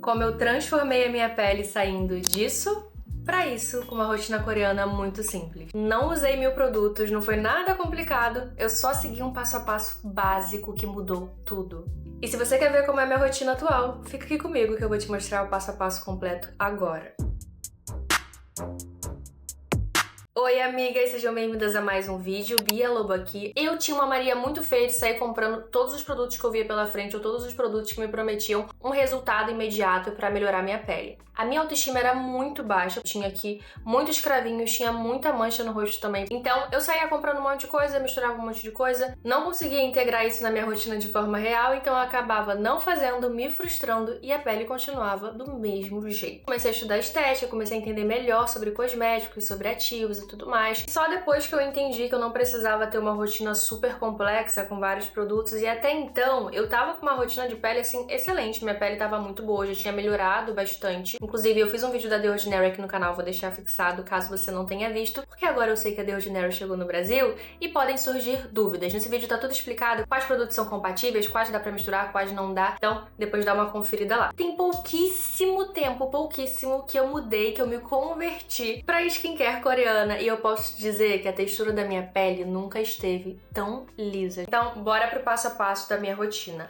como eu transformei a minha pele saindo disso pra isso, com uma rotina coreana muito simples. Não usei 1000 produtos, não foi nada complicado, eu só segui um passo a passo básico que mudou tudo. E se você quer ver como é a minha rotina atual, fica aqui comigo que eu vou te mostrar o passo a passo completo agora. Oi amigas, sejam bem-vindas a mais um vídeo, Bia Lobo aqui. Eu tinha uma mania muito feia de sair comprando todos os produtos que eu via pela frente ou todos os produtos que me prometiam um resultado imediato pra melhorar minha pele. A minha autoestima era muito baixa, eu tinha aqui muitos cravinhos, tinha muita mancha no rosto também. Então eu saía comprando um monte de coisa, misturava um monte de coisa, não conseguia integrar isso na minha rotina de forma real, então eu acabava não fazendo, me frustrando e a pele continuava do mesmo jeito. Comecei a estudar estética, comecei a entender melhor sobre cosméticos, sobre ativos e tudo mais. Só depois que eu entendi que eu não precisava ter uma rotina super complexa com vários produtos e até então eu tava com uma rotina de pele assim excelente, minha pele tava muito boa, já tinha melhorado bastante. Inclusive eu fiz um vídeo da The Ordinary aqui no canal, vou deixar fixado caso você não tenha visto, porque agora eu sei que a The Ordinary chegou no Brasil e podem surgir dúvidas. Nesse vídeo tá tudo explicado, quais produtos são compatíveis, quais dá pra misturar, quais não dá, então depois dá uma conferida lá. Tem pouquíssimo tempo, pouquíssimo, que eu mudei, que eu me converti pra skincare coreana e eu posso te dizer que a textura da minha pele nunca esteve tão lisa. Então bora pro passo a passo da minha rotina.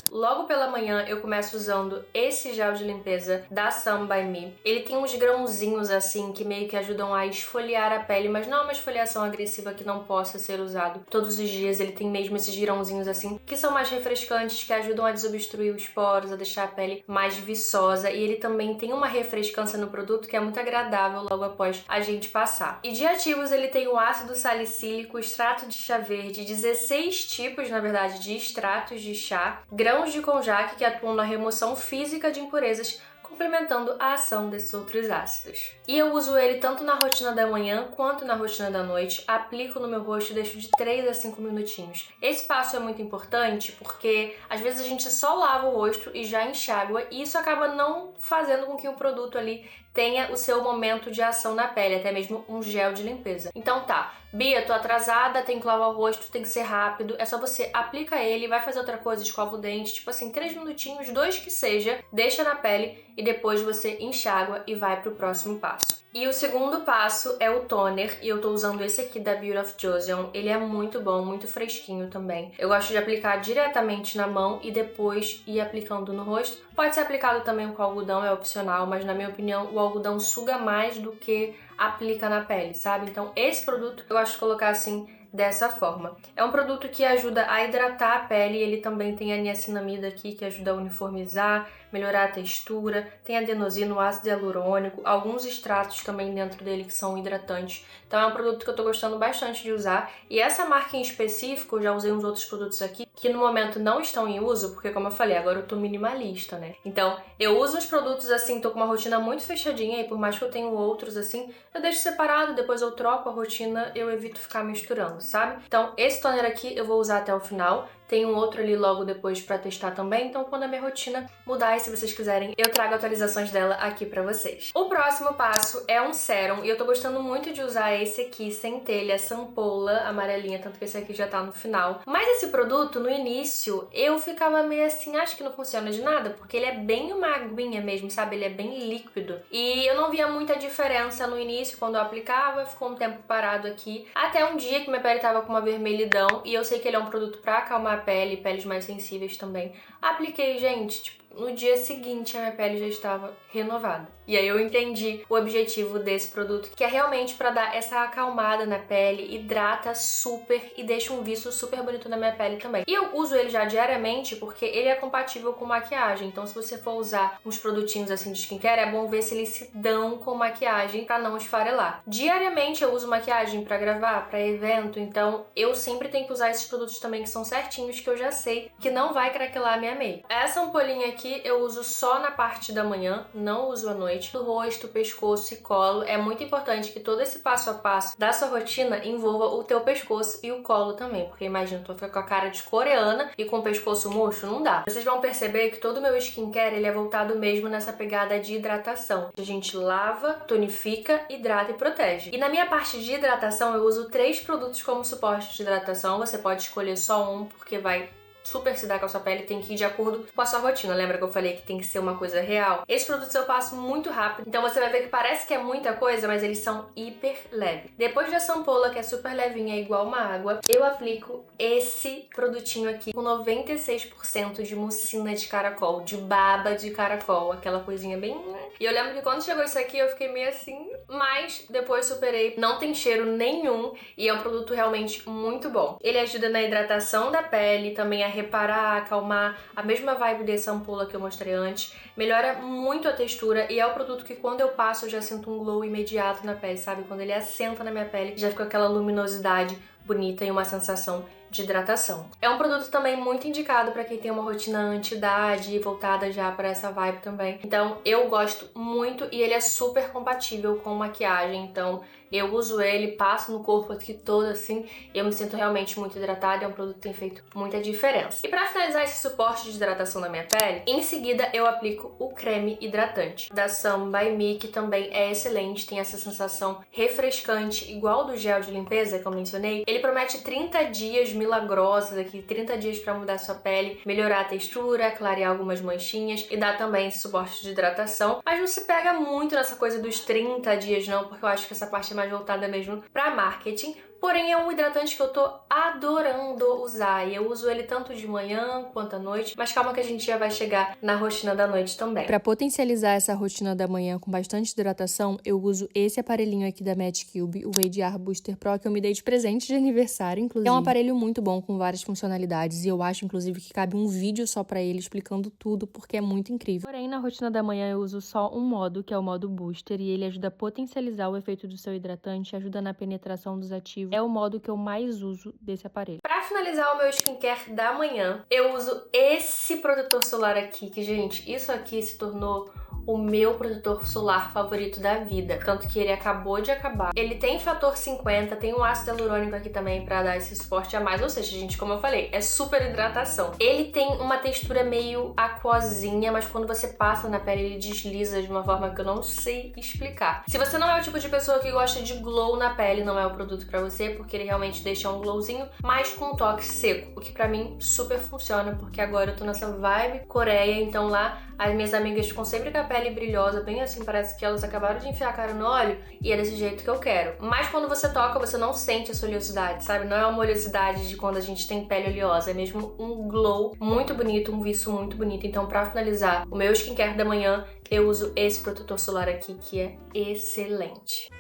Logo pela manhã eu começo usando esse gel de limpeza da Sun By Me. Ele tem uns grãozinhos assim que meio que ajudam a esfoliar a pele, mas não é uma esfoliação agressiva que não possa ser usado todos os dias. Ele tem mesmo esses grãozinhos assim que são mais refrescantes, que ajudam a desobstruir os poros, a deixar a pele mais viçosa, e ele também tem uma refrescância no produto que é muito agradável logo após a gente passar. E de ativos ele tem o ácido salicílico, extrato de chá verde, 16 tipos na verdade de extratos de chá, grãos de konjac que atuam na remoção física de impurezas, complementando a ação desses outros ácidos. E eu uso ele tanto na rotina da manhã quanto na rotina da noite, aplico no meu rosto e deixo de 3 a 5 minutinhos. Esse passo é muito importante porque às vezes a gente só lava o rosto e já enxágua e isso acaba não fazendo com que o produto ali tenha o seu momento de ação na pele, até mesmo um gel de limpeza. Então tá, Bia, tô atrasada, tem que lavar o rosto, tem que ser rápido, é só você aplica ele, vai fazer outra coisa, escova o dente, tipo assim, 3 minutinhos, 2 que seja, deixa na pele e depois você enxágua e vai pro próximo passo. E o segundo passo é o toner, e eu tô usando esse aqui da Beauty of Joseon. Ele é muito bom, muito fresquinho também. Eu gosto de aplicar diretamente na mão e depois ir aplicando no rosto. Pode ser aplicado também com algodão, é opcional, mas na minha opinião o algodão suga mais do que aplica na pele, sabe? Então esse produto eu gosto de colocar assim, dessa forma. É um produto que ajuda a hidratar a pele, ele também tem a niacinamida aqui que ajuda a uniformizar, melhorar a textura, tem adenosina, ácido hialurônico, alguns extratos também dentro dele que são hidratantes. Então é um produto que eu tô gostando bastante de usar e essa marca em específico, eu já usei uns outros produtos aqui que no momento não estão em uso, porque como eu falei, agora eu tô minimalista, né? Então eu uso os produtos assim, tô com uma rotina muito fechadinha e por mais que eu tenha outros assim, eu deixo separado, depois eu troco a rotina, eu evito ficar misturando, sabe? Então esse toner aqui eu vou usar até o final. Tem um outro ali logo depois pra testar também, então quando a minha rotina mudar e se vocês quiserem, eu trago atualizações dela aqui pra vocês. O próximo passo é um sérum e eu tô gostando muito de usar esse aqui, Centelha Sampola, amarelinha, tanto que esse aqui já tá no final. Mas esse produto, no início, eu ficava meio assim, acho que não funciona de nada, porque ele é bem uma aguinha mesmo, sabe? Ele é bem líquido. E eu não via muita diferença no início, quando eu aplicava, ficou um tempo parado aqui. Até um dia que minha pele tava com uma vermelhidão e eu sei que ele é um produto pra acalmar a pele, peles mais sensíveis também. Apliquei, gente, tipo, no dia seguinte a minha pele já estava renovada. E aí eu entendi o objetivo desse produto, que é realmente pra dar essa acalmada na pele, hidrata super e deixa um viço super bonito na minha pele também. E eu uso ele já diariamente porque ele é compatível com maquiagem, então se você for usar uns produtinhos assim de skincare, é bom ver se eles se dão com maquiagem pra não esfarelar. Diariamente eu uso maquiagem pra gravar, pra evento, então eu sempre tenho que usar esses produtos também que são certinhos, que eu já sei que não vai craquelar a minha make. Essa ampolinha aqui eu uso só na parte da manhã, não uso à noite. No rosto, pescoço e colo, é muito importante que todo esse passo a passo da sua rotina envolva o teu pescoço e o colo também, porque imagina, tu vai ficar com a cara de coreana e com o pescoço murcho, não dá. Vocês vão perceber que todo o meu skincare, ele é voltado mesmo nessa pegada de hidratação. A gente lava, tonifica, hidrata e protege. E na minha parte de hidratação, eu uso 3 produtos como suporte de hidratação, você pode escolher só um, porque vai super se dá com a sua pele, tem que ir de acordo com a sua rotina. Lembra que eu falei que tem que ser uma coisa real? Esses produtos eu passo muito rápido, então você vai ver que parece que é muita coisa, mas eles são hiper leves. Depois da ampola, que é super levinha, igual uma água, eu aplico esse produtinho aqui com 96% de mucina de caracol, de baba de caracol, aquela coisinha bem... E eu lembro que quando chegou isso aqui eu fiquei meio assim, mas depois superei. Não tem cheiro nenhum e é um produto realmente muito bom. Ele ajuda na hidratação da pele, também a reparar, acalmar, a mesma vibe dessa ampola que eu mostrei antes. Melhora muito a textura e é o produto que quando eu passo eu já sinto um glow imediato na pele, sabe? Quando ele assenta na minha pele, já fica aquela luminosidade bonita e uma sensação de hidratação. É um produto também muito indicado para quem tem uma rotina anti-idade, voltada já para essa vibe também. Então eu gosto muito e ele é super compatível com maquiagem, então eu uso ele, passo no corpo aqui todo assim, e eu me sinto realmente muito hidratada, é um produto que tem feito muita diferença. E para finalizar esse suporte de hidratação na minha pele, em seguida eu aplico o creme hidratante da Sun by Me, que também é excelente, tem essa sensação refrescante, igual do gel de limpeza que eu mencionei. Ele promete 30 dias milagrosos aqui, 30 dias para mudar sua pele, melhorar a textura, clarear algumas manchinhas e dar também esse suporte de hidratação, mas não se pega muito nessa coisa dos 30 dias não, porque eu acho que essa parte é mais voltada mesmo para marketing. Porém, é um hidratante que eu tô adorando usar e eu uso ele tanto de manhã quanto à noite, mas calma que a gente já vai chegar na rotina da noite também. Para potencializar essa rotina da manhã com bastante hidratação, eu uso esse aparelhinho aqui da Matte Cube, o Radiar Booster Pro, que eu me dei de presente de aniversário, inclusive. É um aparelho muito bom, com várias funcionalidades, e eu acho, inclusive, que cabe um vídeo só para ele explicando tudo, porque é muito incrível. Porém, na rotina da manhã eu uso só um modo, que é o modo Booster, e ele ajuda a potencializar o efeito do seu hidratante, ajuda na penetração dos ativos. É o modo que eu mais uso desse aparelho. Pra finalizar o meu skincare da manhã, eu uso esse protetor solar aqui, que, gente, isso aqui se tornou o meu protetor solar favorito da vida, tanto que ele acabou de acabar. Ele tem fator 50, tem um ácido hialurônico aqui também pra dar esse suporte a mais, ou seja, gente, como eu falei, é super hidratação. Ele tem uma textura meio aquosinha, mas quando você passa na pele ele desliza de uma forma que eu não sei explicar. Se você não é o tipo de pessoa que gosta de glow na pele, não é o produto pra você, porque ele realmente deixa um glowzinho, mas com um toque seco, o que pra mim super funciona, porque agora eu tô nessa vibe Coreia, então lá as minhas amigas ficam sempre com a pele brilhosa, bem assim, parece que elas acabaram de enfiar a cara no óleo, e é desse jeito que eu quero. Mas quando você toca, você não sente essa oleosidade, sabe? Não é uma oleosidade de quando a gente tem pele oleosa, é mesmo um glow muito bonito, um viço muito bonito. Então, pra finalizar o meu skincare da manhã, eu uso esse protetor solar aqui, que é excelente.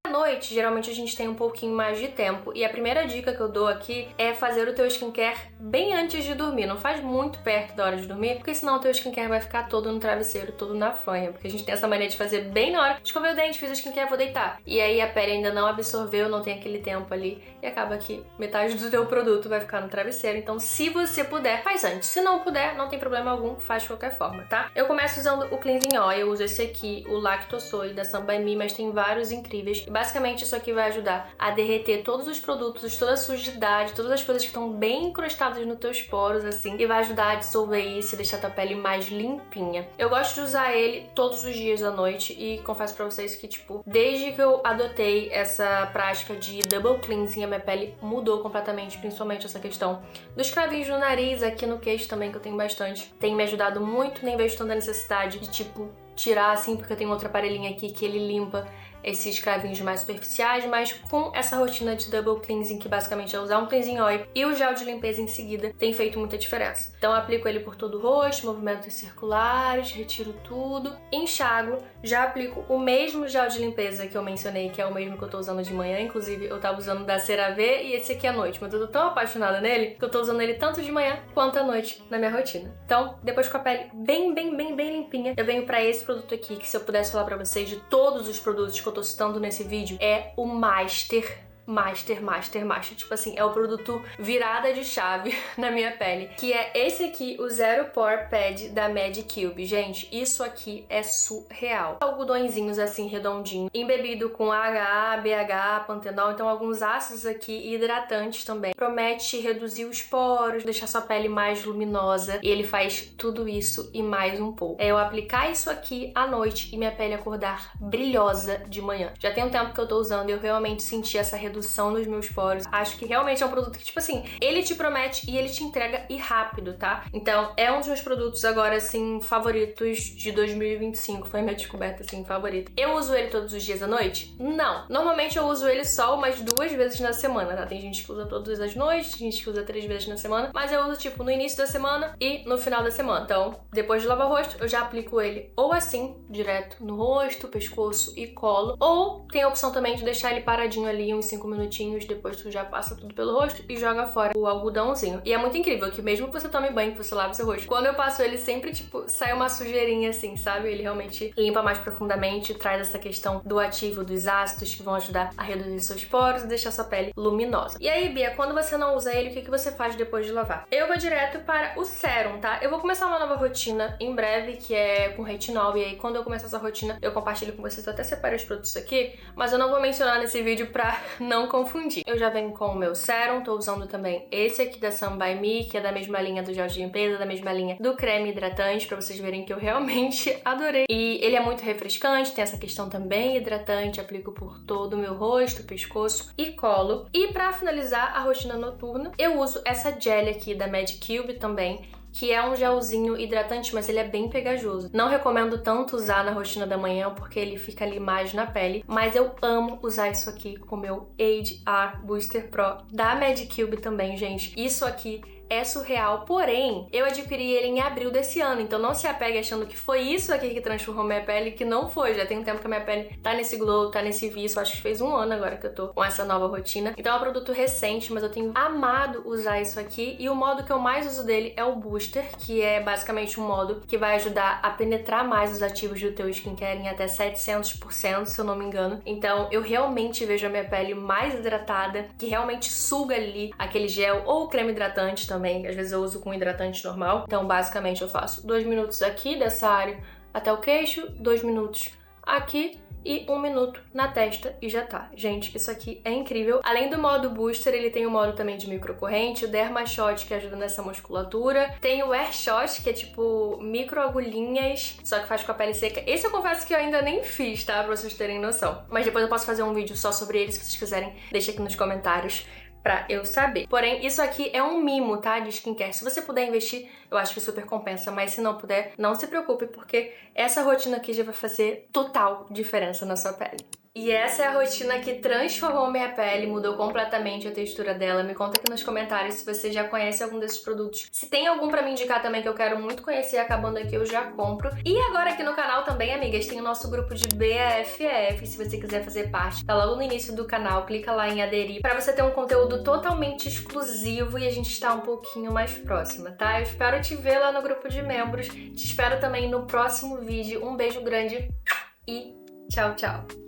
Noite, geralmente a gente tem um pouquinho mais de tempo e a primeira dica que eu dou aqui é fazer o teu skincare bem antes de dormir. Não faz muito perto da hora de dormir, porque senão o teu skincare vai ficar todo no travesseiro, todo na fanha, porque a gente tem essa mania de fazer bem na hora, escovei o dente, fiz o skincare, vou deitar. E aí a pele ainda não absorveu, não tem aquele tempo ali e acaba que metade do teu produto vai ficar no travesseiro. Então, se você puder, faz antes. Se não puder, não tem problema algum, faz de qualquer forma, tá? Eu começo usando o Cleansing Oil, eu uso esse aqui, o Lactosoy da Sun by Me, mas tem vários incríveis. E basicamente isso aqui vai ajudar a derreter todos os produtos, toda a sujidade, todas as coisas que estão bem encrostadas nos teus poros, assim, e vai ajudar a dissolver isso e deixar tua pele mais limpinha. Eu gosto de usar ele todos os dias à noite e confesso pra vocês que, tipo, desde que eu adotei essa prática de double cleansing, a minha pele mudou completamente, principalmente essa questão dos cravinhos no nariz, aqui no queixo também, que eu tenho bastante. Tem me ajudado muito, nem vejo tanta necessidade de, tipo, tirar assim, porque eu tenho outro aparelhinho aqui que ele limpa esses cravinhos mais superficiais, mas com essa rotina de double cleansing, que basicamente é usar um cleansing oil e o gel de limpeza em seguida, tem feito muita diferença. Então eu aplico ele por todo o rosto, movimentos circulares, retiro tudo, enxago, já aplico o mesmo gel de limpeza que eu mencionei, que é o mesmo que eu tô usando de manhã, inclusive eu tava usando da CeraVe e esse aqui à noite, mas eu tô tão apaixonada nele que eu tô usando ele tanto de manhã quanto à noite na minha rotina. Então, depois com a pele bem limpinha, eu venho pra esse produto aqui, que se eu pudesse falar pra vocês de todos os produtos que eu tô citando nesse vídeo, é o Master master. Tipo assim, é o produto virada de chave na minha pele, que é esse aqui, o Zero Pore Pad da Medicube. Gente, isso aqui é surreal. Algodõezinhos assim, redondinho, embebido com AHA, BHA, pantenol, então alguns ácidos aqui e hidratantes também. Promete reduzir os poros, deixar sua pele mais luminosa, e ele faz tudo isso e mais um pouco. É eu aplicar isso aqui à noite e minha pele acordar brilhosa de manhã. Já tem um tempo que eu tô usando e eu realmente senti essa redução nos meus poros. Acho que realmente é um produto que, tipo assim, ele te promete e ele te entrega e rápido, tá? Então, é um dos meus produtos agora, assim, favoritos de 2025. Foi a minha descoberta, assim, favorita. Eu uso ele todos os dias à noite? Não. Normalmente eu uso ele só umas 2 vezes na semana, tá? Tem gente que usa todas as noites, tem gente que usa 3 vezes na semana, mas eu uso, tipo, no início da semana e no final da semana. Então, depois de lavar o rosto, eu já aplico ele ou assim, direto no rosto, pescoço e colo, ou tem a opção também de deixar ele paradinho ali uns 5 minutinhos, depois tu já passa tudo pelo rosto e joga fora o algodãozinho. E é muito incrível que mesmo que você tome banho, que você lave seu rosto, quando eu passo ele sempre, tipo, sai uma sujeirinha assim, sabe? Ele realmente limpa mais profundamente, traz essa questão do ativo dos ácidos que vão ajudar a reduzir seus poros e deixar sua pele luminosa. E aí, Bia, quando você não usa ele, o que você faz depois de lavar? Eu vou direto para o sérum, tá? Eu vou começar uma nova rotina em breve, que é com retinol, e aí quando eu começar essa rotina, eu compartilho com vocês. Eu até separei os produtos aqui, mas eu não vou mencionar nesse vídeo pra não confundir. Eu já venho com o meu sérum, tô usando também esse aqui da Sun By Me, que é da mesma linha do gel de limpeza, da mesma linha do creme hidratante, pra vocês verem que eu realmente adorei. E ele é muito refrescante, tem essa questão também hidratante, aplico por todo o meu rosto, pescoço e colo. E pra finalizar a rotina noturna, eu uso essa gel aqui da Medicube também, que é um gelzinho hidratante, mas ele é bem pegajoso. Não recomendo tanto usar na rotina da manhã, porque ele fica ali mais na pele, mas eu amo usar isso aqui com o meu Age R Booster Pro da Medicube também, gente. Isso aqui é surreal, porém, eu adquiri ele em abril desse ano, então não se apegue achando que foi isso aqui que transformou minha pele, que não foi. Já tem um tempo que a minha pele tá nesse glow, tá nesse viço, acho que fez 1 ano agora que eu tô com essa nova rotina. Então é um produto recente, mas eu tenho amado usar isso aqui, e o modo que eu mais uso dele é o Booster, que é basicamente um modo que vai ajudar a penetrar mais os ativos do teu skincare em até 700%, se eu não me engano. Então eu realmente vejo a minha pele mais hidratada, que realmente suga ali aquele gel ou creme hidratante também, às vezes eu uso com hidratante normal. Então, basicamente, eu faço 2 minutos aqui dessa área até o queixo, 2 minutos aqui e 1 minuto na testa e já tá. Gente, isso aqui é incrível. Além do modo booster, ele tem o modo também de microcorrente, o Derma Shot, que ajuda nessa musculatura. Tem o Air Shot, que é tipo micro agulhinhas, só que faz com a pele seca. Esse eu confesso que eu ainda nem fiz, tá? Pra vocês terem noção. Mas depois eu posso fazer um vídeo só sobre ele, se vocês quiserem, deixa aqui nos comentários pra eu saber. Porém, isso aqui é um mimo, tá? De skincare. Se você puder investir, eu acho que super compensa. Mas se não puder, não se preocupe, porque essa rotina aqui já vai fazer total diferença na sua pele. E essa é a rotina que transformou minha pele, mudou completamente a textura dela. Me conta aqui nos comentários se você já conhece algum desses produtos. Se tem algum pra me indicar também que eu quero muito conhecer, acabando aqui eu já compro. E agora aqui no canal também, amigas, tem o nosso grupo de BFF. Se você quiser fazer parte, tá logo no início do canal, clica lá em aderir pra você ter um conteúdo totalmente exclusivo e a gente estar um pouquinho mais próxima, tá? Eu espero te ver lá no grupo de membros. Te espero também no próximo vídeo. Um beijo grande e tchau, tchau!